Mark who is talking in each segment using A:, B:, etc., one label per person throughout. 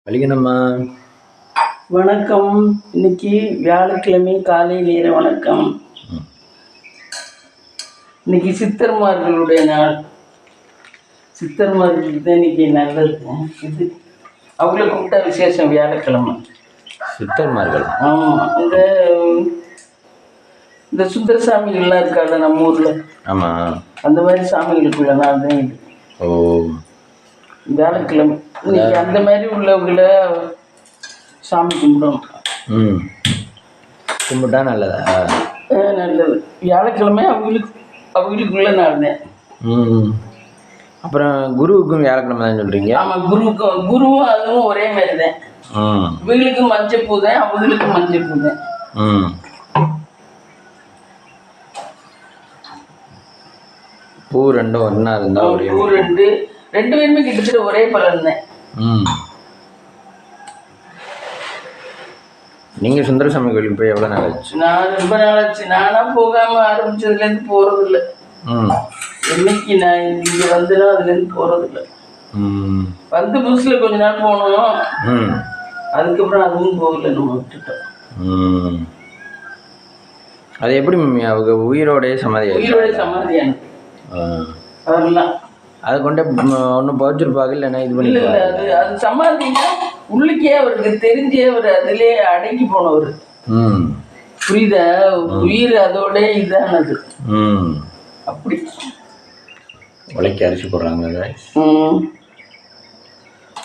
A: வலிக்கணுமா?
B: வணக்கம். இன்னைக்கு வியாழக்கிழமை காலை நேர வணக்கம். இன்னைக்கு சித்தர்மார்களுடைய நாள். சித்தர்மார்களுக்கு தான் இன்னைக்கு நல்லது. இது அவங்கள கூப்பிட்டா விசேஷம் வியாழக்கிழமை.
A: சித்தர்மார்கள்?
B: ஆமாம். இந்த சுந்தர சாமிகள்லாம் இருக்காது நம்ம ஊரில்.
A: ஆமாம்.
B: அந்த மாதிரி சாமிகளுக்குள்ள நாள் தான் இது.
A: ஓ,
B: வியாழக்கிழமை. இன்னைக்கு அந்த மாதிரி உள்ளவங்கள சாமி கும்பிடணும்.
A: கும்பிட்டா நல்லதா?
B: நல்லது. வியாழக்கிழமை அவங்களுக்குள்ள நாள் தான்.
A: அப்புறம் குருவுக்கும் வியாழக்கிழமை தான் சொல்கிறீங்க?
B: ஆமாம், குருவும் அதுவும் ஒரே மாதிரி தான். இவங்களுக்கு மஞ்சள் பூ தான், அவங்களுக்கு மஞ்சள் பூ தான்.
A: பூ ரெண்டும் ஒன்றா இருந்தா ஒரே
B: பூ ரெண்டு பேருமே கிட்டத்தட்ட ஒரே பலன் தான்.
A: நீங்கள் சுந்தரசாமி கோயிலுக்கு போய் எவ்வளோ நாள் ஆச்சு?
B: நான் ரொம்ப நாள் ஆச்சு. நானாக போகாமல் ஆரம்பிச்சதுலேருந்து போகிறதில்ல. என்னைக்கு நான் இங்கே வந்துடும் அதுலேருந்து போகிறதில்ல. வந்து புதுசில் கொஞ்ச நாள் போனோம். அதுக்கப்புறம் அதுவும் போகல, நம்ம விட்டுட்டோம்.
A: அது எப்படி மம்மி அவங்க உயிரோடைய
B: சமாதியானது அதெல்லாம்
A: அதை கொண்டு ஒன்றும் புதைச்சிருப்பாங்க இல்லைன்னா இது பண்ணி
B: இல்லை. அது சமாதினா உள்ளுக்கே அவருக்கு தெரிஞ்சே அவர் அதிலே அடங்கி போனவர். புரியுதா? உயிர் அதோட இதானது. அப்படி
A: உலைக்கு அரிசி போடுறாங்க.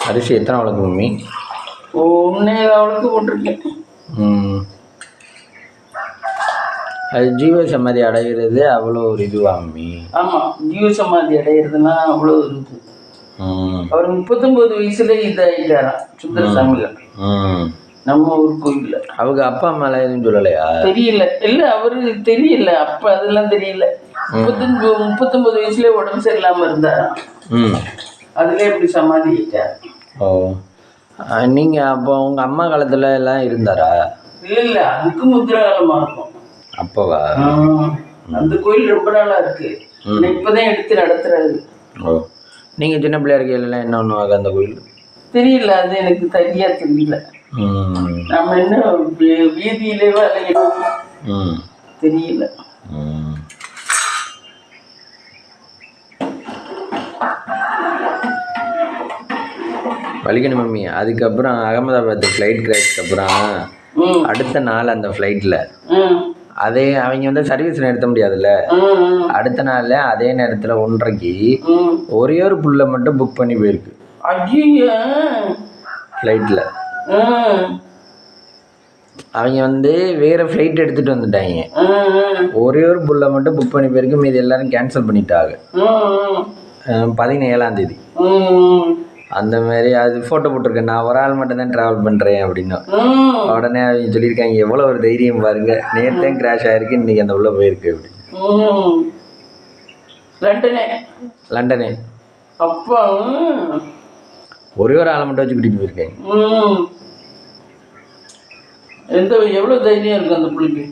A: அரிசி எத்தனை உலக்கு மம்மி?
B: ஒன்னே அவளுக்கு போட்டிருக்கேன்.
A: அது ஜீவ சமாதி அடைகிறது அவ்வளோ ஒரு இதுவா மம்மி?
B: ஆமாம், ஜீவ சமாதி அடைகிறதுனா அவ்வளோ ஒரு இது. அவர் 39 வயசுல இதாகிட்டாராம் சுந்தரசாமிகள், நம்ம ஊர் கோயில்ல.
A: அவங்க அப்பா அம்மால எதுவும் சொல்லலையா?
B: தெரியல. இல்லை, அவருக்கு தெரியல அப்போ, அதெல்லாம் தெரியல. 39 வயசுல உடம்பு சரியில்லாமல் இருந்தாராம். அதுல எப்படி சமாதி ஆயிட்டார்.
A: ஓ, நீங்கள் அப்போ உங்கள் அம்மா காலத்தில் எல்லாம் இருந்தாரா?
B: இல்லை, அதுக்கு முத்திர காலமாக இருக்கும்.
A: அப்போவா?
B: அந்த கோயில் ரொம்ப நாளா இருக்கு. இப்பதான் எடுத்து நடத்துறாரு.
A: ஓ, நீங்க சின்ன பிள்ளையா இருக்கையில என்ன பண்ணுவாங்க அந்த கோயில்?
B: தெரியல, அது எனக்கு சரியா தெரியல. நம்ம என்ன வீதியிலேவா தெரியல.
A: வலிக்கணும் மம்மி. அதுக்கப்புறம் அகமதாபாத் ஃப்ளைட் கிராஷ்க்கு அப்புறம் அடுத்த நாள் அந்த ஃப்ளைட்டில் அதே அவங்க வந்து சர்வீஸ் நிறுத்த முடியாதுல்ல. அடுத்த நாளில் அதே நேரத்தில் 1:30க்கு ஒரே ஒரு புல்லை மட்டும் புக் பண்ணி போயிருக்கு ஃப்ளைட்டில். அவங்க வந்து வேறு ஃப்ளைட் எடுத்துகிட்டு வந்துட்டாங்க. ஒரே ஒரு புல்லை மட்டும் புக் பண்ணி போயிருக்கு, மீது எல்லாரும் கேன்சல் பண்ணிட்டாங்க 17ஆம் தேதி. அந்த மாதிரி அது ஃபோட்டோ போட்டிருக்கேன். நான் ஒரு ஆள் மட்டும் தான் ட்ராவல் பண்ணுறேன் அப்படின்னு. உடனே அவங்க சொல்லியிருக்காங்க, எவ்வளோ ஒரு தைரியம் பாருங்க, நேற்று கிராஷ் ஆகிருக்கு, இன்றைக்கி அந்த உள்ளே போயிருக்கு அப்படின்னு. லண்டனே.
B: அப்பா
A: ஒரே ஒரு ஆளை மட்டும் வச்சு கூட்டிகிட்டு போயிருக்கேன்.
B: எவ்வளோ தைரியம் இருக்குது அந்த பிள்ளைக்கு.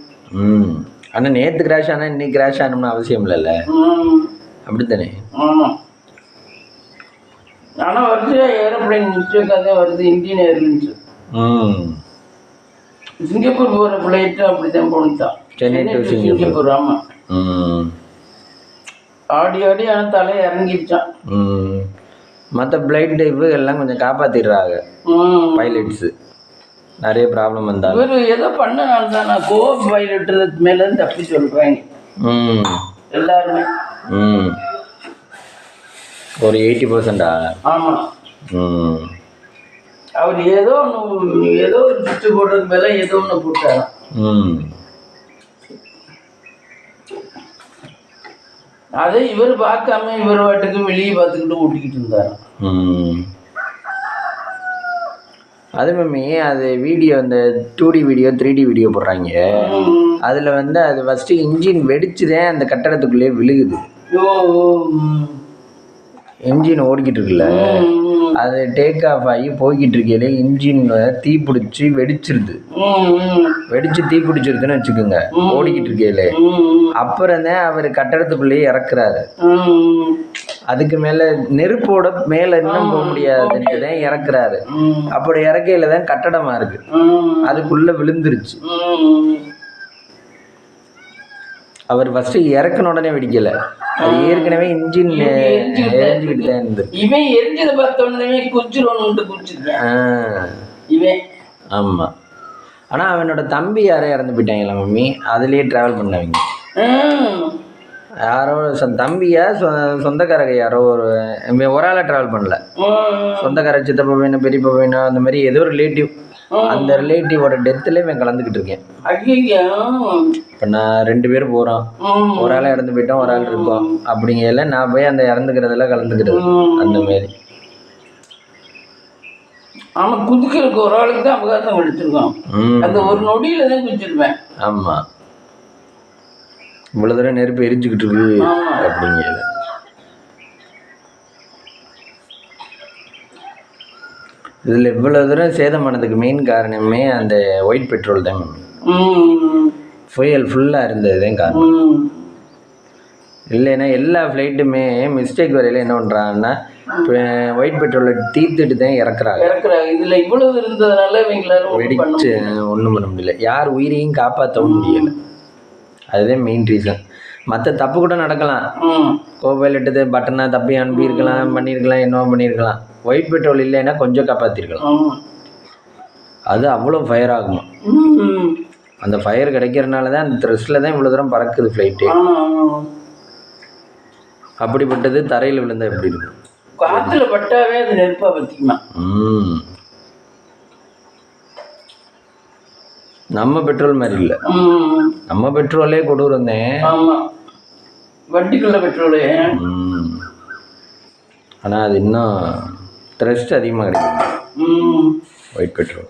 A: ஆனால் நேற்று கிராஷ் ஆனால் இன்னைக்கு கிராஷ் ஆகணும்னு அவசியம் இல்லைல்ல, அப்படித்தானே?
B: ஆமாம். ஆனால் வருது ஏரோப்ளைன் மிஸ்டேக்காக தான் வருது. இந்தியன் ஏர்லைன்ஸ் சிங்கப்பூர் போகிற ஃப்ளைட்டு அப்படி தான் போனிட்டான்.
A: Chennai to
B: Singapore. ஆமாம். ஆடி ஆனால் தலையை இறங்கிடுச்சான்.
A: மற்ற ஃப்ளைட் டைப்பு எல்லாம் கொஞ்சம் காப்பாற்றிடுறாங்க பைலட்ஸு. நிறைய ப்ராப்ளம் வந்தாங்க.
B: இவர் ஏதோ பண்ணனால தான் நான் கோ பைலட் மேலேருந்து தப்பி சொல்கிறாங்க எல்லாருமே.
A: ஒரு 80%.
B: ஆமாம். அவர் ஏதோ ஒரு சுற்று போடுறதுக்கு மேலே ஏதோ ஒன்று போட்டாராம். அதை இவர் பார்க்காம இவர் வாட்டுக்கு வெளியே பார்த்துக்கிட்டு ஓட்டிக்கிட்டு இருந்தாராம்.
A: அது மம்மி அது வீடியோ, அந்த 2D வீடியோ 3D வீடியோ போடுறாங்க. அதில் வந்து அது ஃபஸ்ட்டு இன்ஜின் வெடிச்சுதான் அந்த கட்டடத்துக்குள்ளேயே விழுகுது. இன்ஜின் ஓடிக்கிட்டு இருக்குல்ல, அது டேக் ஆஃப் ஆகி போய்கிட்டு இருக்கையில இன்ஜின் தீ பிடிச்சி வெடிச்சிருது. வெடிச்சு தீ பிடிச்சிருதுன்னு வச்சுக்கோங்க ஓடிக்கிட்டு இருக்கையில. அப்புறம் தான் அவர் கட்டடத்துக்குள்ளேயே இறக்குறாரு. அதுக்கு மேலே நெருப்போட மேலே இன்னும் போக முடியாதுன்னு தான் இறக்குறாரு. அப்படி இறக்கையில தான் கட்டடமாக இருக்கு, அதுக்குள்ளே விழுந்துருச்சு. அவர் ஃபஸ்ட்டு இறக்குன உடனே வெடிக்கலை, அது ஏற்கனவே இன்ஜின் எரிஞ்சுக்கிட்டு தான் இருந்தது.
B: இவன் எரிஞ்சதை பார்த்தோன்னே குச்சிரோன்னு குச்சிருக்கேன் இவன்.
A: ஆமாம். ஆனால் அவனோட தம்பி யாரோ இறந்து போயிட்டாங்களா மம்மி, அதுலேயே ட்ராவல் பண்ணவங்க. யாரோ தம்பியா சொந்தக்காரங்க யாரோ ஒரு ஆளை ட்ராவல் பண்ணல, சொந்தக்கார சித்தப்பா வேணும் பெரியப்பா வேணும் அந்த மாதிரி ஏதோ ரிலேட்டிவ். அந்த ரிலேட்டிவோட டெத்தில் இவன் கலந்துக்கிட்டு இருக்கேன். இப்போ நான் 2 பேர் போகிறோம், ஒரு ஆளை இறந்து போயிட்டோம், ஒரு ஆள் இருக்கோம். அப்படிங்கல நான் போய் அந்த இறந்துக்கிறதுல கலந்துக்கிறது அந்த மாதிரி.
B: ஆமாம், குதிக்கிறதுக்கு ஒரு ஆளுக்கு தான் அவகாசம் எடுத்துருக்கோம், அந்த ஒரு நொடியில தான் குதிச்சிருவேன்.
A: ஆமாம், இவ்வளோ தூரம் நெருப்பு எரிஞ்சுக்கிட்டு இருக்கு அப்படிங்கிறது. இதில் இவ்வளோ தூரம் சேதமானதுக்கு மெயின் காரணமே அந்த ஒயிட் பெட்ரோல் தான். ஃபியூயல் ஃபுல்லாக இருந்தது தான் காரணம். இல்லைன்னா எல்லா ஃப்ளைட்டுமே மிஸ்டேக் வரையில் என்ன பண்ணுறாங்கன்னா ஒயிட் பெட்ரோலை தீர்த்துட்டு தான் இறக்குறாங்க.
B: இதில் இவ்வளவு இருந்ததுனால
A: வெடிச்சு ஒன்றும் பண்ண முடியல, யார் உயிரையும் காப்பாற்றவும் முடியலை. அதுதான் மெயின் ரீசன். மற்ற தப்பு கூட நடக்கலாம், கோபைலட்டு பட்டனை தப்பி அனுப்பியிருக்கலாம், பண்ணியிருக்கலாம், என்னவோ பண்ணியிருக்கலாம். ஒயிட் பெட்ரோல் இல்லைன்னா கொஞ்சம் காப்பாற்றிருக்கலாம். அது அவ்வளோ ஃபயர் ஆகும். அந்த ஃபயர் கிடைக்கிறதுனால தான் அந்த த்ரெஸ்டில் தான் இவ்வளோ தூரம் பறக்குது ஃப்ளைட்டு. அப்படிப்பட்டது தரையில் விழுந்தா எப்படி இருக்கும்?
B: காற்றுல பட்டாவே அது நெருப்பா பற்றிக்குமா?
A: நம்ம பெட்ரோல் மாதிரி இல்லை, நம்ம பெட்ரோலே கொடூரம் தான்,
B: வண்டிக்குள்ள பெட்ரோலு.
A: ஆனால் அது இன்னும் த்ரெஸ்ட் அதிகமாக கிடைக்கும் ஒயிட் பெட்ரோல்.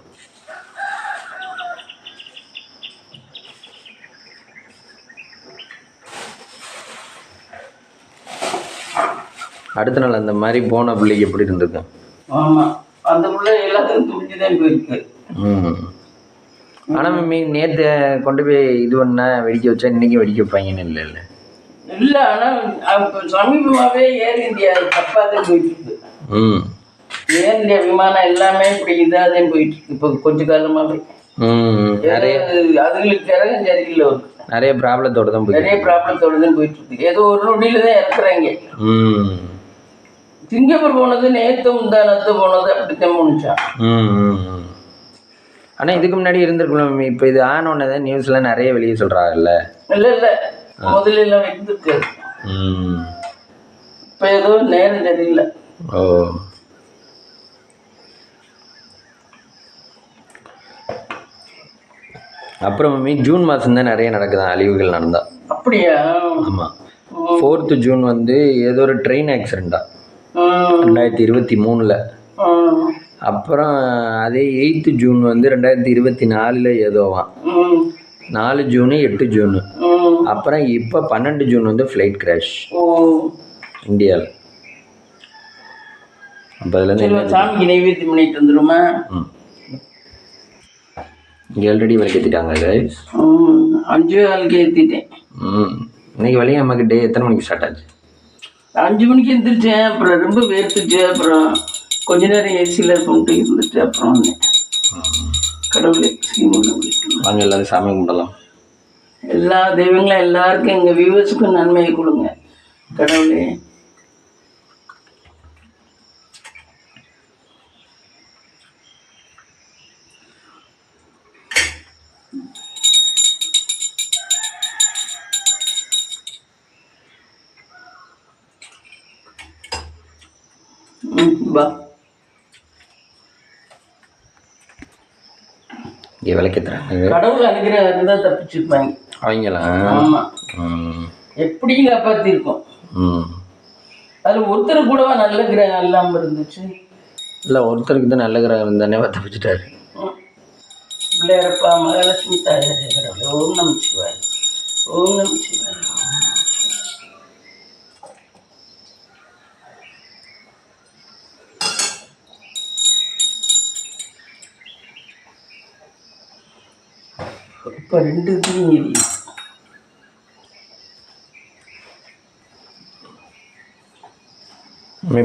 A: அடுத்த நாள் அந்த மாதிரி போன பிள்ளைக்கு எப்படி இருந்திருக்கும்?
B: ஆமாம், அந்த பிள்ளை எல்லாத்துக்கும் துணிஞ்சுதான் போயிருக்கு.
A: ஆனால் மம்மி நேற்று கொண்டு போய் இது பண்ண வெடிக்க வச்சா இன்னைக்கு வெடிக்க வைப்பாங்கன்னு இல்லை இல்லை
B: இல்லை. ஆனால் சமீபமாகவே ஏர் இந்தியா தப்பாக தான் போயிட்டு இருக்கு. ஏர் இந்தியா விமானம் எல்லாமே இப்படி இதாக தான் போயிட்டு இருக்கு இப்போ கொஞ்ச காலமாகவே. நிறைய அதுங்களுக்கு கிரகம் சரியில்லை,
A: நிறைய ப்ராப்ளத்தோடு தான்
B: போயிட்டு இருக்கு. ஏதோ ஒரு நொடியில தான் இறக்குறாங்க. சிங்கப்பூர் போனது நேற்று முந்தானத்து போனது அப்படித்தான் முடிச்சான்.
A: ஆனால் இதுக்கு முன்னாடி இருந்திருக்கணும். இப்போ இது ஆனோடனே தான் நியூஸ்லாம் நிறைய வெளியே சொல்கிறாங்கல்ல.
B: இல்லை இல்லை, முதல்ல எல்லாம் இருந்திருக்கு. இப்போ ஏதோ நேரம் சரியில்லை.
A: ஓ, அப்புறம் மம்மி ஜூன் மாதம் தான் நிறைய நடக்குதான் அழிவுகள் நடந்தா.
B: அப்படியா?
A: ஆமாம், 4th ஜூன் வந்து ஏதோ ஒரு ட்ரெயின் ஆக்சிடெண்ட்டா 2023. அப்புறம் அதே 8th ஜூன் வந்து 2024 ஏதோவான். 4 ஜூனு 8 ஜூனு. அப்புறம் இப்போ 12 ஜூன் வந்து ஃப்ளைட் கிராஷ் இந்தியாவில். அப்போ அதில்
B: சாமிக்கு நைவேத்தியம் பண்ணிட்டு வந்துருமா?
A: இங்கே ஆல்ரெடி விளக்கேற்றிட்டாங்க கைஸ்.
B: 5 ஏற்றிட்டேன்.
A: இன்னைக்கு வழியாக நமக்கு டே எத்தனை மணிக்கு ஸ்டார்ட் ஆச்சு?
B: 5 மணிக்கு எழுந்திரிச்சேன். அப்புறம் ரொம்ப வேர்த்துச்சு. அப்புறம் கொஞ்ச நேரம் ஏசியில் கொண்டு இருந்துட்டு அப்புறம் வந்தேன். கடவுளே
A: வாங்க எல்லாரும் சாமி கும்பிடலாம்.
B: எல்லா தெய்வங்களும் எல்லாருக்கும் எங்கள் வியூவர்ஸுக்கும் நன்மையை கொடுங்க கடவுளே. பா
A: இங்கே விளக்கேற்றுறாங்க.
B: கடவுள் அனுகிரகம் இருந்தால் தப்பிச்சுருப்பாங்க
A: அவங்களாம்.
B: ஆமாம், எப்படியும் காப்பாற்றிருக்கோம். அதில் ஒருத்தர் கூடவா நல்ல கிரகம் இல்லாமல் இருந்துச்சு?
A: இல்லை, ஒருத்தருக்கு தான் நல்ல கிரகம் இருந்தானே தப்பிச்சுட்டாரு.
B: பிள்ளையரப்பா மகாலட்சுமி தாயாரே கடவுளே. ஓம் நம சிவாய, ஓம் நம சிவாய. இப்போ 2 தீனி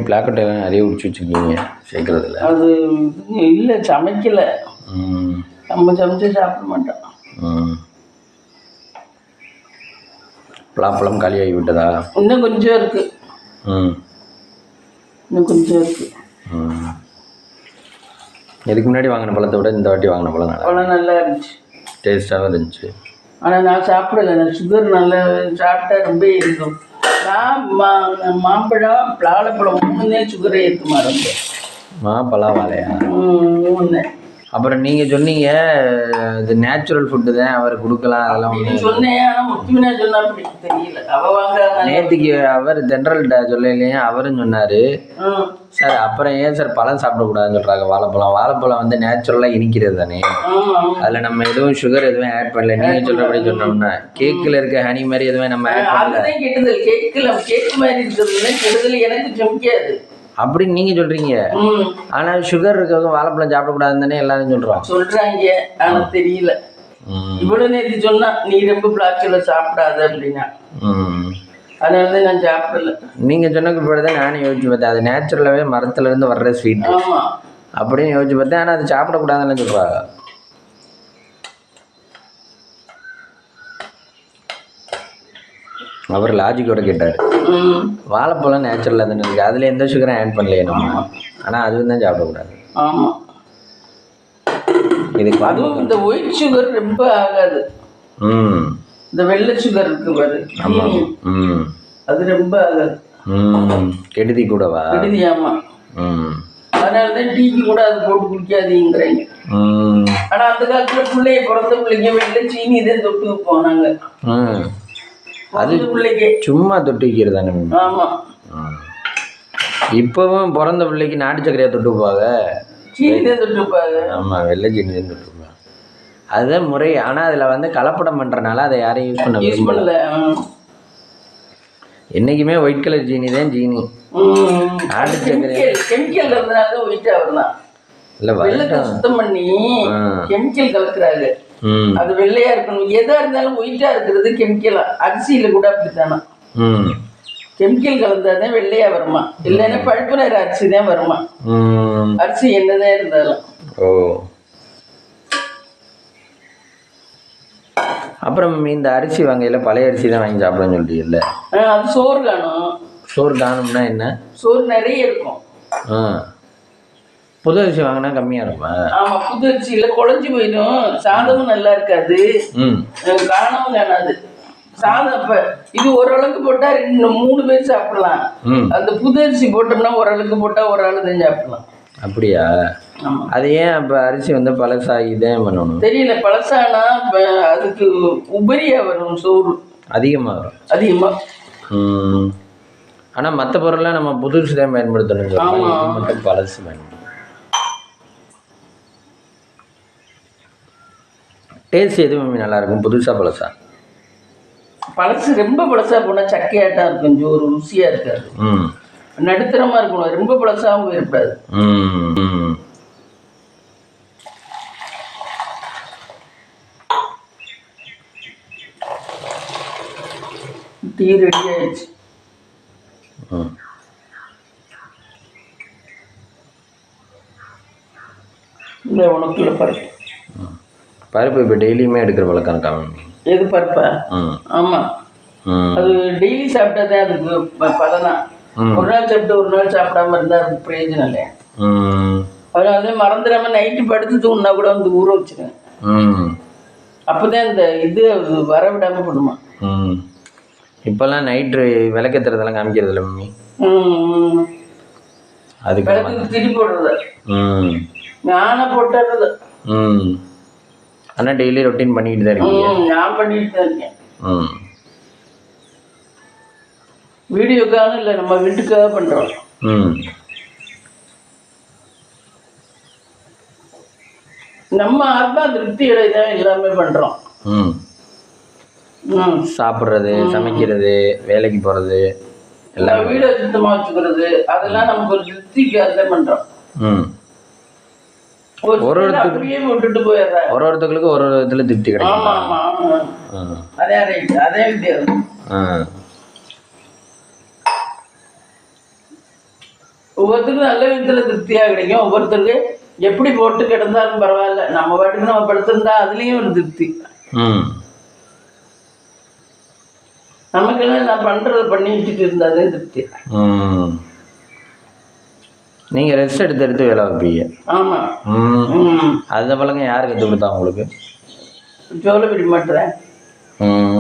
A: பிளாக் எல்லாம் நிறைய குடிச்சு வச்சுருக்கீங்க சேர்க்குறதுல.
B: அது இல்லை, சமைக்கலை. நம்ம சமைச்சு சாப்பிட மாட்டோம்.
A: பலாப்பழம் காலியாகி விட்டதா?
B: இன்னும் கொஞ்சம் இருக்குது. இன்னும் கொஞ்சம் இருக்குது.
A: இதுக்கு முன்னாடி வாங்கின பழத்தை விட இந்த வாட்டி வாங்கின பழம்
B: நல்லா இருந்துச்சு,
A: டேஸ்ட்டாகவும் இருந்துச்சு.
B: ஆனால் நான் சாப்பிடலை. நான் சுகர் நல்லா சாப்பிட்டா ரொம்ப இருக்கும். நான் மாம்பழம் பலாப்பழம் 3 சுகரை ஏற்றுமா ரொம்ப.
A: பலா வாழையா?
B: 3.
A: அப்புறம் நீங்கள் சொன்னீங்க இது நேச்சுரல் ஃபுட்டு தான் அவர் கொடுக்கலாம் அதெல்லாம்
B: சொன்னேன். ஆனால் முக்கியமாக சொன்னா அப்படி தெரியல. அவள் வாங்க
A: நேற்றுக்கு அவர் ஜென்ரல்கிட்ட சொல்லலையே, அவரும் சொன்னார் சார் அப்புறம் ஏன் சார் பழம் சாப்பிடக்கூடாதுன்னு சொல்கிறாங்க. வாழைப்பழம் வந்து நேச்சுரலாக இனிக்கிறது தானே, அதில் நம்ம எதுவும் சுகர் எதுவும் ஆட் பண்ணல. நீங்கள் சொல்கிறபடி சொன்னோம்னா கேக்கில் இருக்க ஹனி மாதிரி எதுவும் நம்ம ஆட் பண்ணல.
B: கெடுதல் கேக் மாதிரி இருக்கிறது கெடுதல் எனக்கு ஜமிக்காது
A: அப்படின்னு நீங்க சொல்றீங்க. ஆனா சுகர் இருக்கவங்க வாழைப்பழம் சாப்பிடக்கூடாதுன்னு தானே எல்லாரும்
B: சொல்றாங்க. ஆனா தெரியல. இவ்வளவு நேற்று சொன்னா நீ ரொம்ப பிளாக்ல சாப்பிடாத அப்படின்னா, அதனாலதான் நான் சாப்பிடல.
A: நீங்க சொன்ன பிறகுதான் நானும் யோசிச்சு பார்த்தேன், அது நேச்சுரலாவே மரத்துல இருந்து வர்ற ஸ்வீட் அப்படின்னு யோசிச்சு பார்த்தேன். ஆனா அது சாப்பிடக்கூடாதுன்னு சொல்றாங்க. அவர் லாஜிக்கோட கேட்டார், வாழைப்பழம் நேச்சுரலாக தானே இருக்குது, அதில் எந்த சுகரும் ஆட் பண்ணலையே நம்ம, ஆனால் அதுவும் தான் சாப்பிடக்கூடாது.
B: ஆமாம்,
A: இதுக்கு
B: அதுவும் இந்த ஒயிட் சுகர் ரொம்ப ஆகாது. இந்த வெள்ளை சுகர் இருக்கு பாரு, அது ரொம்ப ஆகாது.
A: கெடுதி கூடவா?
B: கெடுதி. ஆமாம், அதனாலதான் டீக்கு கூட அது போட்டு குடிக்காதீங்கிறீங்க. ஆனால் அந்த காலத்தில் பிள்ளைய பிறந்த பிள்ளைங்க வெள்ளை சீனி தான் தொட்டு போனாங்க.
A: அது பிள்ளைக்கு சும்மா தொட்டு வைக்கிறது தானே.
B: ஆமாம்,
A: இப்போவும் பிறந்த பிள்ளைக்கு நாட்டு சக்கரையா தொட்டு வைப்பாங்க,
B: சீனி தான் தொட்டு வைப்பாங்க.
A: ஆமாம், வெள்ளை சீனி தான் தொட்டு வைப்பாங்க, அதுதான் முறை. ஆனால் அதில் வந்து கலப்படம் பண்ணுறனால அதை யாரையும் யூஸ் பண்ண விரும்பல. என்றைக்குமே ஒயிட் கலர் சீனி தான் சீனி. நாட்டு சக்கரை
B: கெமிக்கல் இருந்தனால ஒயிட்டாக வரலாம். இல்லை, வெள்ளத்தை சுத்தம் பண்ணி கெமிக்கல் கலக்குறாங்க, அது வெள்ளையா இருக்கணும். எதா இருந்தாலும் ஒயிட்டா இருக்கிறது கெமிக்கலா. அரிசியில கூட அப்படித்தானா, கெமிக்கல் கலந்தாதான் வெள்ளையா வருமா, இல்லைன்னா பழுப்பு நேர அரிசி தான் வருமா. அரிசி என்னதான் இருந்தாலும்.
A: ஓ, அப்புறம் இந்த அரிசி வாங்கையில பழைய அரிசி தான் வாங்கி சாப்பிடணும்னு சொல்லிட்டு.
B: அது சோறு காணும்.
A: சோறு காணும்னா என்ன?
B: சோறு நிறைய இருக்கும்.
A: புது அரிசி வாங்கினா கம்மியாக இருக்கும்.
B: ஆமாம், புது அரிசியில் குழஞ்சி போயிடும், சாதமும் நல்லா இருக்காது, காணவும் காணாது சாதம். இப்போ இது ஓரளவுக்கு போட்டால் 2-3 பேர் சாப்பிடலாம். அந்த புது அரிசி போட்டோம்னா ஓரளவுக்கு போட்டால் ஒரு ஆள் தான் சாப்பிடலாம்.
A: அப்படியா? அது ஏன் அப்போ அரிசி வந்து பழசாகி தான் பண்ணணும்
B: தெரியல. பழசானா அதுக்கு உபரியாக வரும், சோறு
A: அதிகமாக வரும்.
B: அதிகமாக.
A: ஆனால் மற்ற பொருள்லாம் நம்ம புதுசு தான் பயன்படுத்தணும், மட்டும் பழசு பயன்படுத்தணும். டேஸ்ட் எதுவுமே நல்லா இருக்கும், புதுசா பழசா?
B: பழசு ரொம்ப பழசா போனால் சக்கையாட்டா இருக்கும், ஒரு ருசியா இருக்காது. நடுத்தரமா இருக்கணும், ரொம்ப பழசாவும் போயிருக்காது. டீ ரெடி ஆயிடுச்சு. இல்லை, உனக்குள்ள பருப்பு
A: பருப்பு இப்போ டெய்லியுமே எடுக்கிற பழக்கம் இருக்காங்க.
B: எது பருப்பா? ஆமாம், அது டெய்லி சாப்பிட்டா தான் அதுக்கு பலனா. ஒரு நாள் சாப்பிட்டு ஒரு நாள் சாப்பிடாம இருந்தால் அதுக்கு பிரயோஜனம் இல்லை. அதனால மறந்துடாம நைட்டு படுத்து தூங்கினா கூட வந்து ஊற வச்சுருவேன். அப்போதான் இந்த இது வர விடாமல் பண்ணுமா.
A: இப்போல்லாம் நைட்டு விளக்கத்துறதெல்லாம் காமிக்கிறது இல்லை மம்மி, அதுக்கு
B: விளக்கு திரி போடுறது நானே போட்டுறது.
A: ஆனால் டெய்லி ரொட்டீன் பண்ணிக்கிட்டு தான் இருக்கீங்க?
B: நான் பண்ணிட்டு தான் இருக்கேன். வீடியோக்காக இல்லை, நம்ம வீட்டுக்காக பண்ணுறோம். நம்ம ஆத்மா திருப்தியோட தான் எல்லாமே பண்ணுறோம்.
A: சாப்பிட்றது, சமைக்கிறது, வேலைக்கு போகிறது, எல்லாம்
B: வீடை சுத்தமாக வச்சுக்கிறது, அதெல்லாம் நமக்கு ஒரு திருப்திக்காக தான் பண்ணுறோம்.
A: ஒருத்தங்களுக்கு ஒரு விதத்துல திருப்தி கிடைக்கும்.
B: ஒவ்வொருத்தருக்கும் நல்ல விதத்தில் திருப்தியாக கிடைக்கும். ஒவ்வொருத்தருக்கு எப்படி போட்டு கிடந்தாலும் பரவாயில்ல, நம்ம பாட்டுக்கு நம்ம படுத்திருந்தா அதுலேயும் ஒரு திருப்தி. நமக்கெல்லாம் நான் பண்ணுறதை பண்ணி வச்சுட்டு இருந்தாலே திருப்தி.
A: நீங்கள் ரெஸ்ட் எடுத்து எடுத்து வேலை வைப்பீங்க.
B: ஆமாம்.
A: அந்த பழக்கம் யார் கற்றுக் கொடுத்தா உங்களுக்கு?
B: ஜோலை பிடி மாட்டேன்.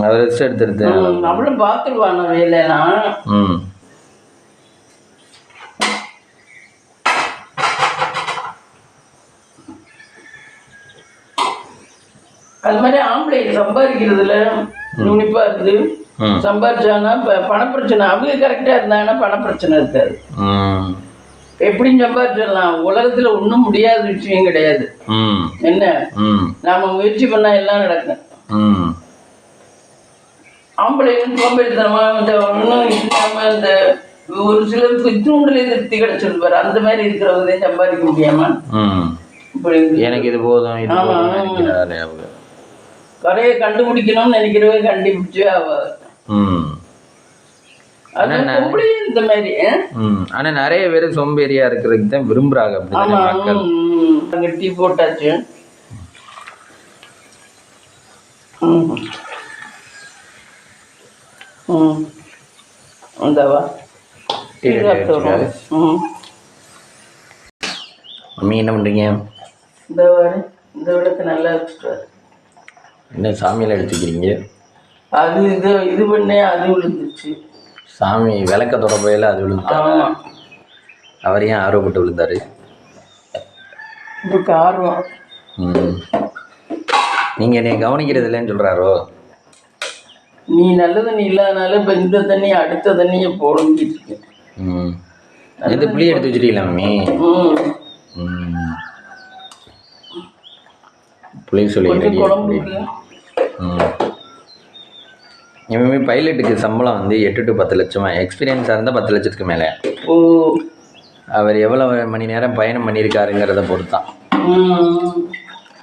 A: அது ரெஸ்ட் எடுத்து எடுத்து
B: நம்மளும் பார்த்துருவான் வேலையெல்லாம். அது மாதிரி ஆம்பளை சம்பாதிக்கிறதுல நுனிப்பா இருக்குது. சம்பாதிச்சாங்கன்னா பணப்பிரச்சனை, அவங்க கரெக்டாக இருந்தாங்கன்னா பணப்பிரச்சனை இருக்காது. எப்படியும் சம்பாதிச்சிடலாம். உலகத்துல ஒன்றும் முடியாத விஷயம் கிடையாது. என்ன நாம முயற்சி பண்ணா எல்லாம் நடக்கும். ஆம்பளையும் சோம்பேறித்தனமா ஒன்றும் இல்லாம இந்த ஒரு சிலருக்கு தூண்டுல திருப்தி கிடைச்சிருப்பாரு. அந்த மாதிரி இருக்கிறவங்க சம்பாதிக்க முடியாம
A: எனக்கு இது போதும்
B: கரையை கண்டுபிடிக்கணும்னு நினைக்கிறவங்க கண்டுபிடிச்சு ஆவாது. இந்த மாதிரி
A: ஆனா நிறைய பேர் சோம்பேறியா இருக்கிறதுக்கு தான் விரும்புறாங்க.
B: டீ போட்டாச்சு.
A: மம்மி என்ன பண்றீங்க?
B: இந்த விளக்கு நல்லா வச்சுட்டு
A: என்ன சாமியில எடுத்துக்கிறீங்க?
B: அது இது பண்ணே அது விழுந்துச்சு.
A: சாமி விளக்க தொட போயில அது விழுந்தாரு. அவர் ஏன் ஆர்வப்பட்டு விழுந்தாரு?
B: ஆர்வம்.
A: நீங்க என்னை கவனிக்கிறது இல்லைன்னு சொல்றாரோ?
B: நீ நல்ல தண்ணி இல்லாதனால இப்ப இந்த தண்ணி அடுத்த தண்ணியை போடங்கிட்டு இருக்கேன்.
A: இது புளி எடுத்து வச்சுட்டீங்களா மம்மி? புளி சொல்லி
B: குழம்புக்கு
A: இவங்க பைலட்டுக்கு சம்பளம் வந்து 8 to 10 லட்சமா. எக்ஸ்பீரியன்ஸாக இருந்தால் 10 லட்சத்துக்கு மேலே. அவர் எவ்வளோ மணி நேரம் பயணம் பண்ணியிருக்காருங்கிறத பொறுத்தான்.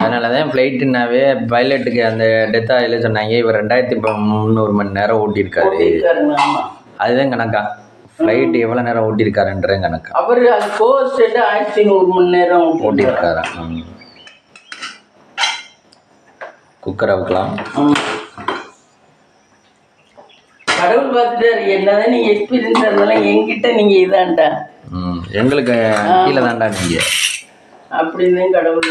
A: அதனால தான் ஃப்ளைட்டுனாவே பைலட்டுக்கு அந்த டெத் ஆகல சொன்னாங்க. இவர் 2300 மணி நேரம் ஓட்டியிருக்காரு. அதுதான் கணக்கா. ஃப்ளைட் எவ்வளோ நேரம் ஓட்டியிருக்காருன்ற கணக்கா.
B: அவர் 1500 மணி நேரம்
A: ஓட்டியிருக்காரா? குக்கரை வைக்கலாம்.
B: கடவுள் பார்த்துட்டாரு. என்னதான் நீங்க எக்ஸ்பீரியன்ஸ் இருந்தாலும் என்கிட்ட நீங்க இதான்டா,
A: எங்களுக்கு கீழே தான்டா நீங்க
B: அப்படின்னு கடவுள்.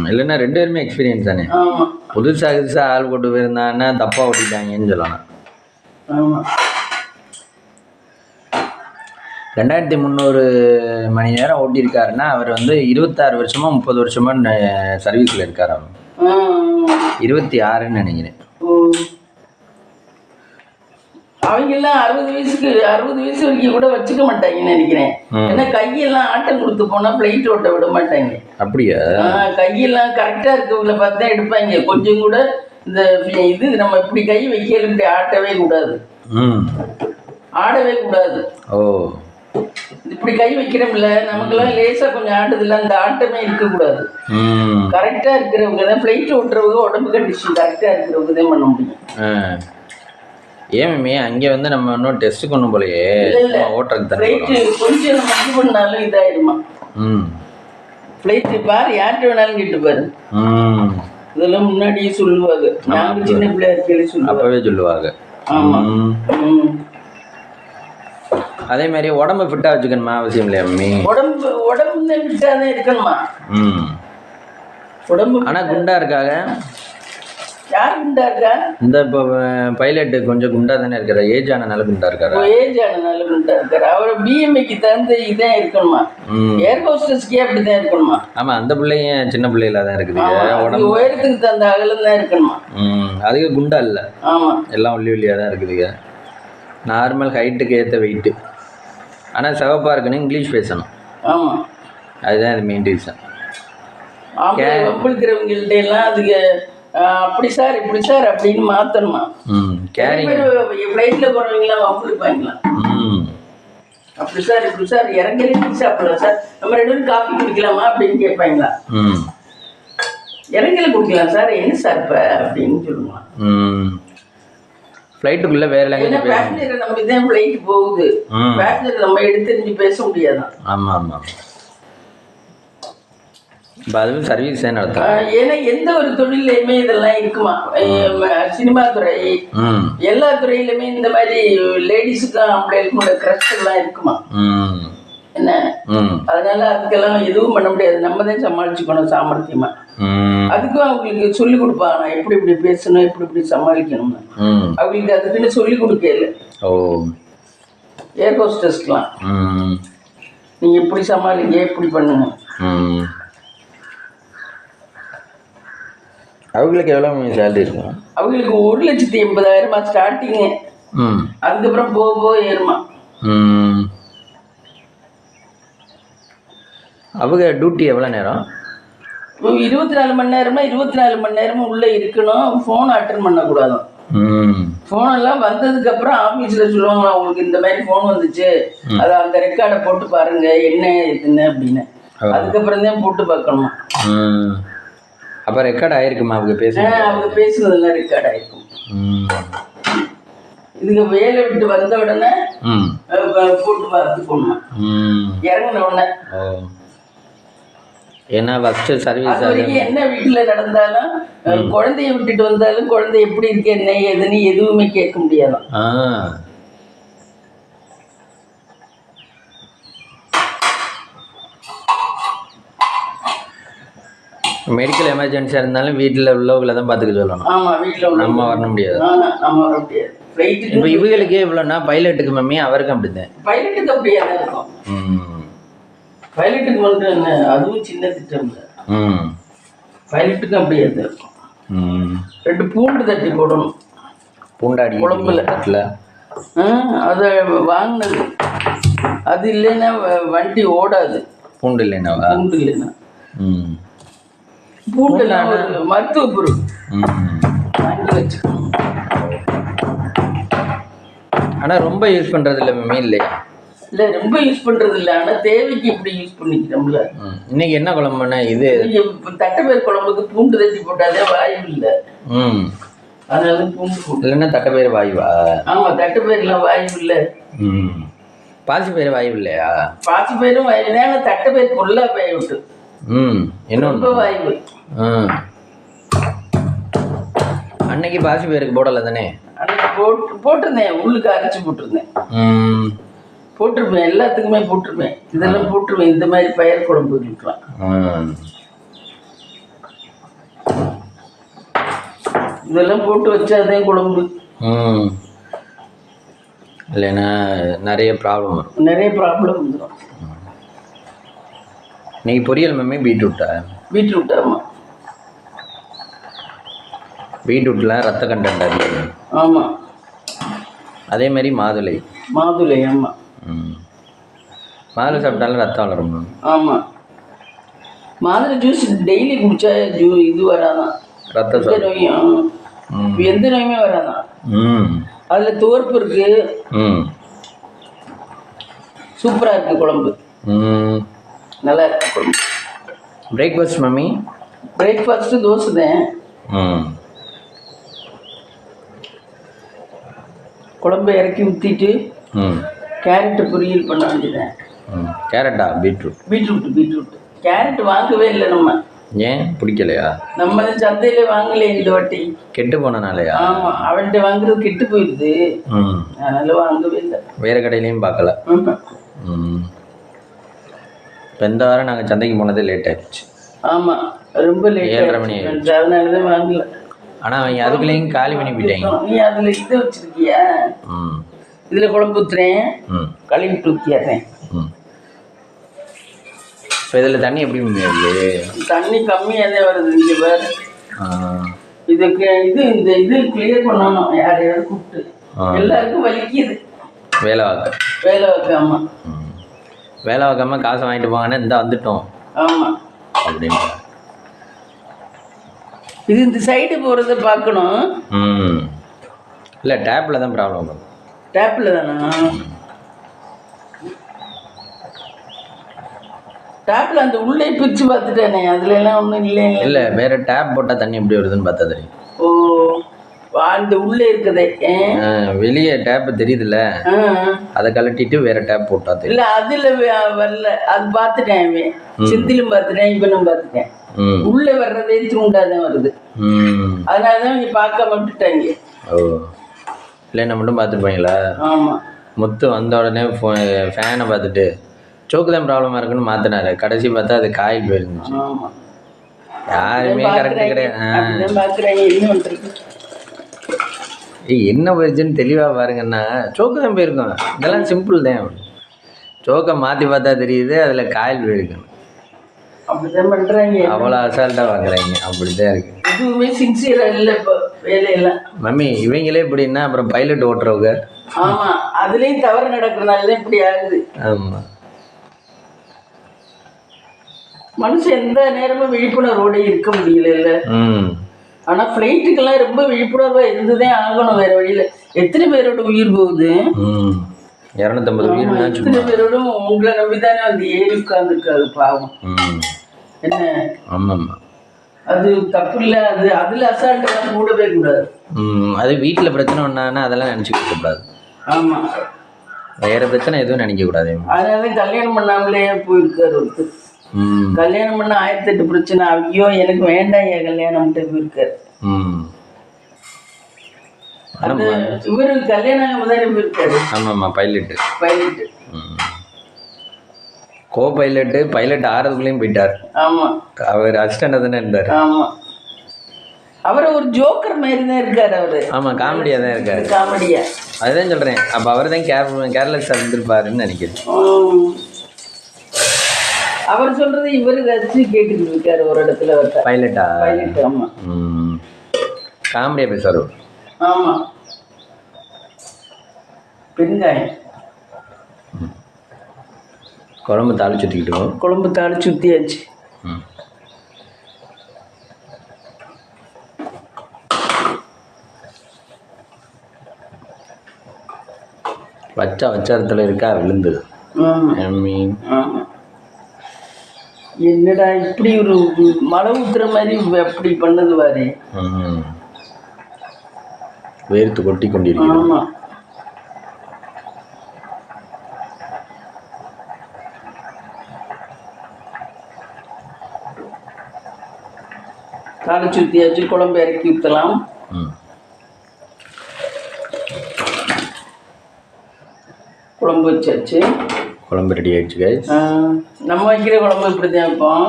A: இல்லைன்னா 2 பேருமே எக்ஸ்பீரியன்ஸ் தானே. புதுசாக ஆள் போட்டு போயிருந்தாங்கன்னா தப்பா ஓட்டிட்டாங்கன்னு சொல்லலாம். 2300 மணி நேரம் ஓட்டியிருக்காருன்னா அவர் வந்து 26 வருஷமா 30 வருஷமா சர்வீஸில் இருக்கார். அவர் 26ன்னு நினைக்கிறேன்.
B: அவங்கெல்லாம் 60 வயசு வரைக்கும் கூட வச்சுக்க மாட்டாங்கன்னு நினைக்கிறேன். ஏன்னா கையெல்லாம் ஆட்டம் கொடுத்து போனா பிளைட் ஓட்ட விட மாட்டாங்க.
A: அப்படியா?
B: கையெல்லாம் கரெக்டா இருக்கவங்களை பார்த்து தான் எடுப்பாங்க. கொஞ்சம் கூட இந்த இது நம்ம இப்படி கை வைக்கல, இப்படி ஆட்டவே கூடாது, ஆடவே கூடாது.
A: ஓ,
B: இப்படி கை வைக்கிறோம்ல, நமக்கெல்லாம் லேசா கொஞ்சம் ஆடுதுல, அந்த ஆட்டமே இருக்கக்கூடாது. கரெக்டா இருக்கிறவங்க தான் பிளைட் ஓட்டுறவங்க, உடம்பு கண்டிஷன் கரெக்டா இருக்கிறவங்க தான் பண்ண முடியும்.
A: ஏமே அங்கே வந்து நம்ம இன்னும் டெஸ்ட் கொண்டு போலையே ஓட்டுறது
B: ஃப்ளைட்டு கொஞ்சம் நம்ம இது பண்ணாலும் இதாயிடுமா. ஃப்ளைட்டு பாரு, யார்கிட்ட வேணாலும் கேட்டு பாரு. இதெல்லாம் முன்னாடியே சொல்லுவாங்க. நாங்கள் சின்ன பிள்ளையா இருக்கே சொல்லுவாங்க,
A: அப்பவே சொல்லுவாங்க.
B: ஆமாம்.
A: அதே மாதிரி உடம்பு ஃபிட்டாக வச்சுக்கணுமா? அவசியம் இல்லையா மம்மி?
B: உடம்பு ஃபிட்டாக தான் இருக்கணுமா. உடம்பு ஆனால்
A: குண்டா இருக்காங்க.
B: யார் குண்டா இருக்கா?
A: இந்த இப்போ பைலட்டு கொஞ்சம் குண்டா தானே இருக்காரு. ஏஜ் ஆனனால குண்டா இருக்காரு.
B: ஏஜ் ஆனனால குண்டா இருக்காரு. அவர் பிஎம்ஐக்கு தகுந்த இதான் இருக்கணுமா. ஏர் ஹோஸ்டஸ்க்கே அப்படிதான் இருக்கணுமா. ஆமா,
A: அந்த பிள்ளைங்க சின்ன பிள்ளையில தான் இருக்குது.
B: உடம்பு உயரத்துக்கு தகுந்த அகலம் தான் இருக்கணுமா.
A: அதுக்கு குண்டா இல்லை.
B: ஆமா,
A: எல்லாம் ஒல்லி ஒல்லியாக தான் இருக்குதுங்க. நார்மல் ஹைட்டுக்கு ஏற்ற வெயிட்டு. ஆனால் சிவப்பாக இருக்கணும், இங்கிலீஷ் பேசணும்.
B: ஆமாம்,
A: அதுதான் அது மெயின் ரீசன்.
B: வம்பிழுக்கிறவங்கள்ட்ட எல்லாம் அதுக்கு அப்படி சார் இப்படி சார் அப்படின்னு மாற்றணுமா. ஃப்ளைட்டில் போகிறவங்களாம் வம்பிழுப்பாங்களா. அப்படி சார் இப்படி சார் இறங்கலே டீ சாப்பிடலாம் சார், நம்ம 2 பேரும் காஃபி குடிக்கலாமா அப்படின்னு கேட்பாங்களா. இறங்கல குடிக்கலாம் சார், என்ன சார் இப்போ அப்படின்னு சொல்லுவாங்க.
A: ஃப்ளைட்டுக்குள்ளே வேறு
B: ஏன்னா
A: லாங்குவேஜ் பேச
B: பேசஞ்சரை நம்பி தான் ஃப்ளைட் போகுது.
A: ம்
B: பேசஞ்சர் நம்ம எடுத்து பேச முடியாதான்.
A: ஆமாம் ஆமாம். இப்போ அதுவும் சர்வீஸ் தான் நடத்தும்.
B: ஏன்னா எந்த ஒரு தொழிலையுமே இதெல்லாம் இருக்குமா. சினிமா துறை
A: ம்
B: எல்லா துறையிலுமே இந்த மாதிரி லேடிஸுக்கும் ஆம்பளைக்கும் க்ரஷ் எல்லாம் இருக்குமா.
A: ம்
B: என்ன
A: ம்
B: அதனால அதுக்கெல்லாம் எதுவும் பண்ண முடியாது. நம்ம தான் சமாளிச்சுக்கணும் சாமர்த்தியமா.
A: ம்
B: அதுக்கும் அவங்களுக்கு சொல்லி கொடுப்பாங்க எப்படி இப்படி பேசணும், எப்படி இப்படி சமாளிக்கணும்னு.
A: ம்
B: அவங்களுக்கு அதுக்குன்னு சொல்லி கொடுக்கல.
A: ஓ
B: ஏர் ஹோஸ்டஸ்க்கெலாம்
A: ம்
B: நீங்கள் எப்படி சமாளிங்க, எப்படி பண்ணுங்க.
A: ம் அவங்களுக்கு எவ்வளோ சேலரி இருக்கும்?
B: அவங்களுக்கு 1,80,000 ஸ்டார்டிங்கு.
A: ம்
B: அதுக்கப்புறம் போக போக ஏறுமா.
A: ம் அவங்க டியூட்டி எவ்வளோ நேரம்?
B: 24 மணி நேரம்னா 24 மணி நேரமும் உள்ளே இருக்கணும். ஃபோன் அட்டன் பண்ணக்கூடாதும்.
A: ம்
B: ஃபோனெல்லாம் வந்ததுக்கப்புறம் ஆஃபீஸில் சொல்லுவாங்க அவங்களுக்கு இந்த மாதிரி ஃபோன் வந்துச்சு, அதை அந்த ரெக்கார்டை போட்டு பாருங்க என்ன இதுன்னு அப்படின்னு. அதுக்கப்புறம் தான் போட்டு பார்க்கணுமா.
A: ம் அப்போ ரெக்கார்ட் ஆகிருக்குமா அவங்க
B: அவங்க பேசுனதெல்லாம் ரெக்கார்ட் ஆகிருக்கும். இதுக்கு வேலை விட்டு வந்த உடனே
A: ம்
B: போட்டு பார்த்து போடணும்.
A: ம்
B: இறங்கின உடனே.
A: ஓ ஏன்னா ஃபஸ்ட்டு சர்வீஸ்
B: அது வரைக்கும் என்ன வீட்டில் நடந்தாலும் குழந்தைய விட்டுட்டு வந்தாலும் குழந்தை எப்படி இருக்கு என்ன ஏதுன்னு எதுவுமே கேட்க முடியாதான்.
A: ஆ மெடிக்கல் எமர்ஜென்சியாக இருந்தாலும் வீட்டில் உள்ளவங்களை தான் பார்த்துக்க சொல்லணும்.
B: ஆமாம் வீட்டில்
A: நம்ம வர முடியாது.
B: நம்ம வர முடியாது.
A: இப்போ இவங்களுக்கே இவ்வளோனா பைலட்டுக்கு மம்மி அவருக்கும் அப்படிதான்.
B: பைலட்டுக்கு அப்படியே தான் இருக்கும். பைலட்டுக்கு வந்து என்ன அதுவும் சின்ன திட்டம் இல்லை. பைலட்டுக்கும் அப்படியே தான் இருக்கும். 2 பூண்டு தட்டி போடணும்.
A: பூண்டாடி
B: குழம்புல
A: தட்டில்
B: அதை வாங்கினது. அது இல்லைன்னா வண்டி ஓடாது. பூண்டு இல்லைன்னா பூண்டுலாம் ஒரு மருத்துவ பொருள் வாங்கி வச்சுக்கணும்.
A: ஆனால் ரொம்ப யூஸ் பண்ணுறது இல்லை மம்மி இல்லையா?
B: இல்லை ரொம்ப யூஸ் பண்ணுறது இல்லை. ஆனால் தேவைக்கு இப்படி யூஸ் பண்ணிக்கிறோம்ல.
A: இன்னைக்கு என்ன குழம்புனா இது
B: தட்டைப்பயிர் குழம்புக்கு பூண்டு தட்டி போட்டாலே வாயு இல்லை. அதனால பூண்டு போட்டு
A: இல்லைன்னா தட்டைப்பயிர் வாயுவா?
B: ஆமாம் தட்டைப்பயிரெலாம் வாயு இல்லை.
A: பாசிப்பயிர் வாயு இல்லையா?
B: பாசிப்பயிரும் வாயு இல்லை. ஆனால் தட்டைப்பயிர் பொருளாக வாயு விட்டு
A: என்ன
B: ரொம்ப வாய்வு.
A: அன்னைக்கு பாசி பேருக்கு போடலை தானே?
B: அன்னைக்கு போட்டிருந்தேன். உள்ளுக்கு அரைச்சி போட்டிருந்தேன். போட்டிருப்பேன். எல்லாத்துக்குமே போட்டிருப்பேன். இதெல்லாம் போட்டிருப்பேன். இந்த மாதிரி பயிர் குழம்பு இருக்கலாம். இதெல்லாம் போட்டு வச்சாதே குழம்பு.
A: இல்லைன்னா நிறைய ப்ராப்ளம் வரும்.
B: நிறைய ப்ராப்ளம் வந்துடும்.
A: நீங்கள் பொரியல் மம்மி பீட்ரூட்டா?
B: பீட்ரூட் ஆமாம்.
A: பீட்ரூட்டில் ரத்த கண்டென்ட் அதிகம்.
B: ஆமாம்.
A: அதே மாதிரி மாதுளை.
B: மாதுளை ஆமாம்.
A: மாதுளை சாப்பிட்டாலும் ரத்தம் வளரும்.
B: ஆமாம். மாதுளை ஜூஸ் டெய்லி குடித்தா இது வராதான்.
A: ரத்த
B: நோயும் எந்த நோயுமே வராதான். அதில் துவர்ப்பு இருக்கு. சூப்பராக இருக்குது குழம்பு. நல்லா இருக்கு குழம்பு.
A: Breakfast mummy?
B: பிரேக்ஃபாஸ்ட்டு தோசை தான். குழம்பு இறக்கி ஊற்றிட்டு கேரட்டு பொரியல் பண்ண வேண்டியதான்.
A: கேரட்டா? பீட்ரூட். கேரட்
B: வாங்கவே இல்லை நம்ம.
A: ஏன் பிடிக்கலையா?
B: நம்ம சந்தையில வாங்கல இந்த வாட்டி.
A: கெட்டு போனனாலயா?
B: ஆமாம் அவன்கிட்ட வாங்குறது கெட்டு போயிடுது. அதனால வாங்கவே இல்லை.
A: வேறு கடையிலையும் பார்க்கல. இப்போ இந்த வாரம் நாங்கள் சந்தைக்கு போனதே லேட் ஆகிடுச்சு.
B: ஆமாம் ரொம்ப லேட்.
A: 7:30 மணி ஆகிடுச்சு.
B: அதனால தான் வாங்கல.
A: ஆனால் அவங்க அதுக்குள்ளேயும் காலி பண்ணி போயிட்டாங்க.
B: நீ அதில் இதை வச்சுருக்கியா? இதில் குழம்பு ஊற்றுறேன். கழுவிட்டு ஊற்றிடுறேன்.
A: இப்போ இதில் தண்ணி எப்படி வருது?
B: தண்ணி கம்மியாக தான் வருது. இங்கே வேறு இதுக்கு இது கிளியர் பண்ணணும். யாரையாவது கூப்பிட்டு. எல்லாருக்கும் வலிக்குது.
A: வேலை
B: வைக்காம
A: வேலை வைக்காம காசை வாங்கிட்டு போங்கன்னா இந்த வந்துட்டோம்.
B: ஆமாம்
A: அப்படின்ற
B: இது இந்த சைடு போகிறத பார்க்கணும்.
A: இல்லை டேப்பில் தான் ப்ராப்ளம் வரும்.
B: டேப்பில் தானா? டேப்பில் அந்த உள்ளே பிரித்து பார்த்துட்டேனே. அதுல எல்லாம் ஒன்றும் இல்லை.
A: இல்லை வேறு டேப் போட்டால் தண்ணி எப்படி வருதுன்னு பார்த்தா தெரியும்.
B: ஓ அந்த உள்ளே இருக்குதே.
A: வெளியே டேப் தெரியுதுல்ல, அதை கழட்டிட்டு வேற டேப் போட்டா தெரியும்.
B: இல்ல அதுல வரல, அது பார்த்துட்டேன், சிந்திலும் பார்த்துட்டேன், இவனும் பார்த்துட்டேன். உள்ள வர்றதே தூண்டாதான் வருது. அதனாலதான் இங்க பார்க்க விட்டுட்டாங்க.
A: ஓ இல்லை, என்ன மட்டும் பார்த்துருப்பாங்களா?
B: ஆமா,
A: முத்து வந்த உடனே ஃபேனை பார்த்துட்டு சோக்கு தான் ப்ராப்ளமாக இருக்குன்னு மாற்றினாரு. கடைசி பார்த்தா அது காயில் போயிருந்துச்சு. யாருமே கரெக்டு கிடையாது. என்ன போயிடுச்சுன்னு தெளிவாக பாருங்கன்னா, சோக்கு தான் போயிருக்கோம். இதெல்லாம் சிம்பிள் தான். சோக்கை மாற்றி பார்த்தா தெரியுது அதில் காயில் போயிருக்கணும்.
B: அப்படிதான் பண்றாங்க.
A: அவ்வளோ அசால்ட்டாக வாங்குறாங்க. அப்படிதான் இருக்கு.
B: எதுவுமே சின்சியரா இல்லை இப்போ வேலையெல்லாம்.
A: மம்மி இவங்களே இப்படின்னா அப்புறம் பைலட் ஓட்டுறவங்க.
B: ஆமா, அதுலயும் தவறு நடக்கிறதுனாலதான் இப்படி ஆகுது.
A: ஆமா,
B: மனுஷன் எந்த நேரமும் விழிப்புணர்வோட இருக்க முடியல. ஆனா பிளைட்டுக்கெல்லாம் ரொம்ப விழிப்புணர்வா இருந்துதான் ஆகணும், வேற வழியில. எத்தனை பேரோட உயிர் போகுது?
A: 250 உயிர்.
B: எத்தனை பேரோட உங்களை நம்பிதானே வந்து ஏறி உட்கார்ந்துருக்காரு பாவம். என்ன?
A: ஆமாம்மா,
B: அது தப்பு இல்லை. அது அதுல அசால்ட்டெல்லாம் கூடவே கூடாது.
A: அது வீட்டில் பிரச்சனை ஒன்றானா அதெல்லாம் நினச்சிக்க கூடாது.
B: ஆமா,
A: வேற பிரச்சனை எதுவும் நினைக்க கூடாது.
B: அதனால கல்யாணம் பண்ணாமலே போயிருக்காரு ஒருத்தர். கல்யாணம் பண்ண 1008 பிரச்சனை. ஐயோ எனக்கு வேண்டாம் என் கல்யாணம் போயிருக்காரு. இவரு கல்யாணம் தானே போயிருக்காரு.
A: ஆமாம்மா, பைலட்டு. கோ பைலட் ஆறதுக்குள்ளேயும் போயிட்டார்.
B: ஆமா,
A: அவர் அசிஸ்டண்டா தானே இருந்தார்.
B: ஆமா, அவரை ஒரு ஜோக்கர் மாதிரி தான் இருக்காரு அவரு.
A: ஆமா, காமெடியா தான் இருக்காரு.
B: காமெடியா,
A: அதுதான் சொல்றேன். அப்ப அவர் தான் கேர்லெஸ்ஸா இருந்திருப்பாருன்னு நினைக்கிறேன்.
B: அவர் சொல்றது இவரு ரசிச்சு கேட்டுக்கிட்டு இருக்காரு ஒரு இடத்துல.
A: பைலட்டா?
B: பைலட். ஆமா,
A: காமெடியா பேசுவாரு.
B: ஆமா, பெருங்காயம்.
A: குழம்பு தாளிச்சு ஊற்றிக்கிட்டோம்.
B: குழம்பு தாளிச்சு ஊற்றியாச்சு.
A: வச்ச இடத்துல இருக்கா விழுந்து.
B: என்னடா இப்படி ஒரு மழை ஊத்துற மாதிரி அப்படி பண்ணது பாரு.
A: வேர்த்து கொட்டி கொண்டிருக்கிறோம்.
B: ஆமா, தாளிச்சு ஊற்றியாச்சு. குழம்பு இறக்கி ஊற்றலாம். குழம்பு வச்சாச்சு.
A: குழம்பு ரெடி ஆயிடுச்சு கைஸ்.
B: நம்ம வைக்கிற குழம்பு இப்படி தான் வைப்போம்.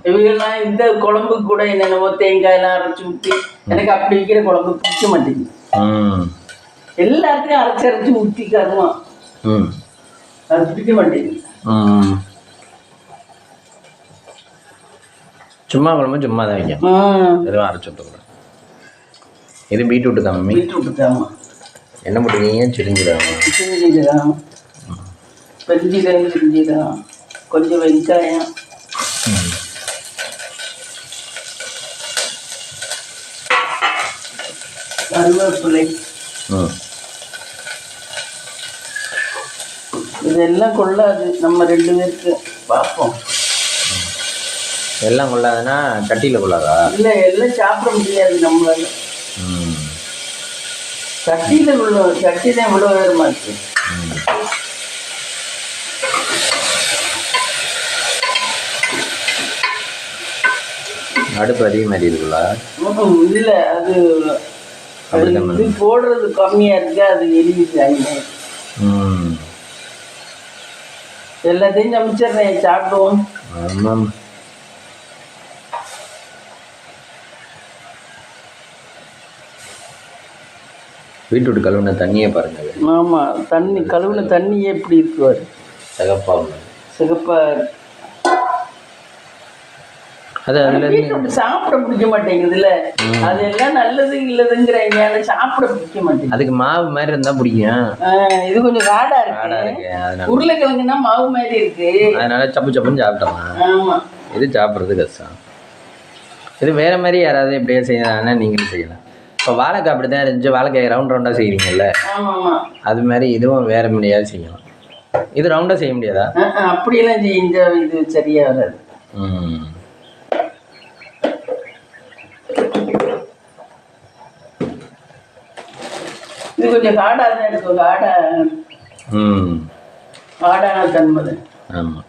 B: இவங்கெல்லாம் இந்த குழம்பு கூட என்னென்னமோ தேங்காயெல்லாம் அரைச்சி ஊற்றி, எனக்கு அப்படி வைக்கிற குழம்பு பிடிக்க மாட்டேங்குது. எல்லாத்தையும் அரைச்சி ஊற்றிக்காருமா, அது பிடிக்க மாட்டேங்குது.
A: சும்மா குழம்பு சும்மா தான் வைக்கணும், எதுவும் அரைச்சி விட்டுக்கூடாது. இது பீட்ரூட்டு தான் மம்மி.
B: பீட்ரூட்டு தாம்மா.
A: என்ன போட்டுருக்கீங்க? சிரிஞ்சிடாமா?
B: சிரிஞ்சிடாம், பெருஞ்சீரகம், சிரிஞ்சிடாம், கொஞ்சம் வெங்காயம், கருவேப்பிலை. இதெல்லாம் கொள்ளாது நம்ம 2 பேருக்கு. பார்ப்போம்.
A: எல்லாம் கொள்ளாதுன்னா சட்டியில் கொள்ளாதா?
B: இல்லை, எல்லாம் சாப்பிட முடியாது நம்மளால. சட்டியில் உள்ள சட்டி தான் இவ்வளோ வேறுமா இருக்கு.
A: அடுப்பு அதிகமாக இருக்குல்ல?
B: இல்லை, அது இது போடுறது கம்மியாக இருக்கு, அது எரியுது. எல்லாத்தையும் சமைச்சிடுறேன், சாப்பிடுவோம்.
A: ஆமாம், பீட்ரூட் கழுவுன தண்ணியே பாருங்க.
B: ஆமாம், தண்ணி கழுவுன தண்ணியே எப்படி இருக்குவார், சிகப்பா. அது பீட்ரூட் சாப்பிட பிடிக்க மாட்டேங்குதுல்ல. அது எல்லாம் நல்லது இல்லதுங்கிறாங்க, ஆனால் சாப்பிட பிடிக்க மாட்டேங்குது.
A: அதுக்கு மாவு மாதிரி இருந்தால் பிடிக்கும்.
B: இது கொஞ்சம் காடா இருக்கு. உருளைக்கிழங்குன்னா மாவு மாதிரி இருக்கு, அதனால
A: சப்பு சப்புன்னு சாப்பிட்டோம்.
B: ஆமாம்,
A: இது சாப்பிட்றது கஷ்டம். இது வேறு மாதிரி யாராவது எப்படியா செய்யறாங்கன்னா நீங்களும் செய்யலாம். இப்போ வாழைக்காய் அப்படி தான் இருந்துச்சு. வாழைக்காய் ரவுண்டாக செய்கிறீங்கல்ல, அது மாதிரி இதுவும் வேறு மாதிரியாவது செய்யலாம். இது ரவுண்டாக செய்ய முடியாதா?
B: அப்படியெல்லாம் செஞ்சா இது சரியாக வராது. இது கொஞ்சம் காடாக தான் இருக்கும். காடான தன்மை.
A: ஆமாம்.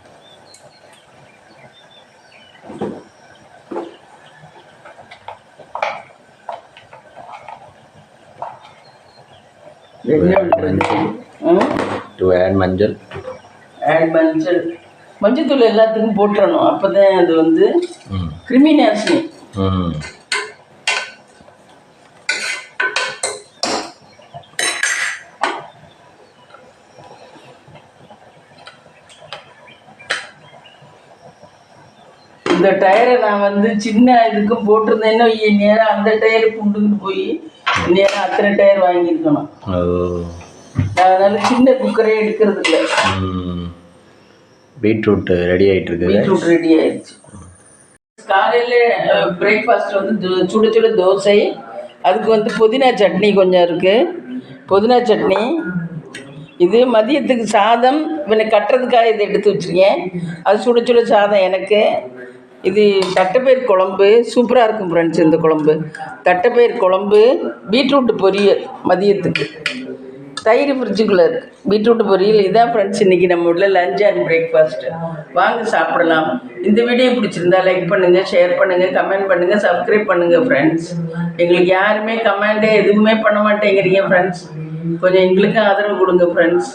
A: மஞ்சள்
B: மஞ்சத்தூள் எல்லாத்துக்கும் போட்டுறணும். அப்போதான் அது வந்து கிருமி நாசினி. இந்த டயரை நான் வந்து சின்ன இதுக்கும் போட்டிருந்தேன்னா நேரம் அந்த டயர் புண்டுக்கிட்டு போய் நேரம் அத்தனை டயர் வாங்கியிருக்கணும். அதனால சின்ன குக்கரே எடுக்கிறது இல்லை.
A: பீட்ரூட் ரெடி ஆகிட்டு இருக்கு.
B: பீட்ரூட் ரெடி ஆயிடுச்சு. காலையில் பிரேக்ஃபாஸ்ட் வந்து சுட சுட தோசை, அதுக்கு வந்து புதினா சட்னி கொஞ்சம் இருக்குது. புதினா சட்னி. இது மதியத்துக்கு சாதம் இவனை கட்டுறதுக்காக இதை எடுத்து வச்சுருக்கேன். அது சுட சுட சாதம் எனக்கு. இது தட்டைப்பயிர் குழம்பு சூப்பராக இருக்கும் ஃப்ரெண்ட்ஸ். இந்த குழம்பு தட்டைப்பயிர் குழம்பு, பீட்ரூட்டு பொரியல் மதியத்துக்கு. தயிர் ஃப்ரிட்ஜுக்குள்ளே இருக்குது. பீட்ரூட்டு பொரியல். இதான் ஃப்ரெண்ட்ஸ் இன்றைக்கி நம்ம உள்ள லஞ்ச் அண்ட் பிரேக்ஃபாஸ்ட்டு. வாங்க சாப்பிடலாம். இந்த வீடியோ பிடிச்சிருந்தா லைக் பண்ணுங்கள், ஷேர் பண்ணுங்கள், கமெண்ட் பண்ணுங்கள், சப்ஸ்கிரைப் பண்ணுங்கள் ஃப்ரெண்ட்ஸ். எங்களுக்கு யாருமே கமெண்டே எதுவுமே பண்ண மாட்டேங்கிறீங்க ஃப்ரெண்ட்ஸ். கொஞ்சம் எங்களுக்கும் ஆதரவு கொடுங்க ஃப்ரெண்ட்ஸ்.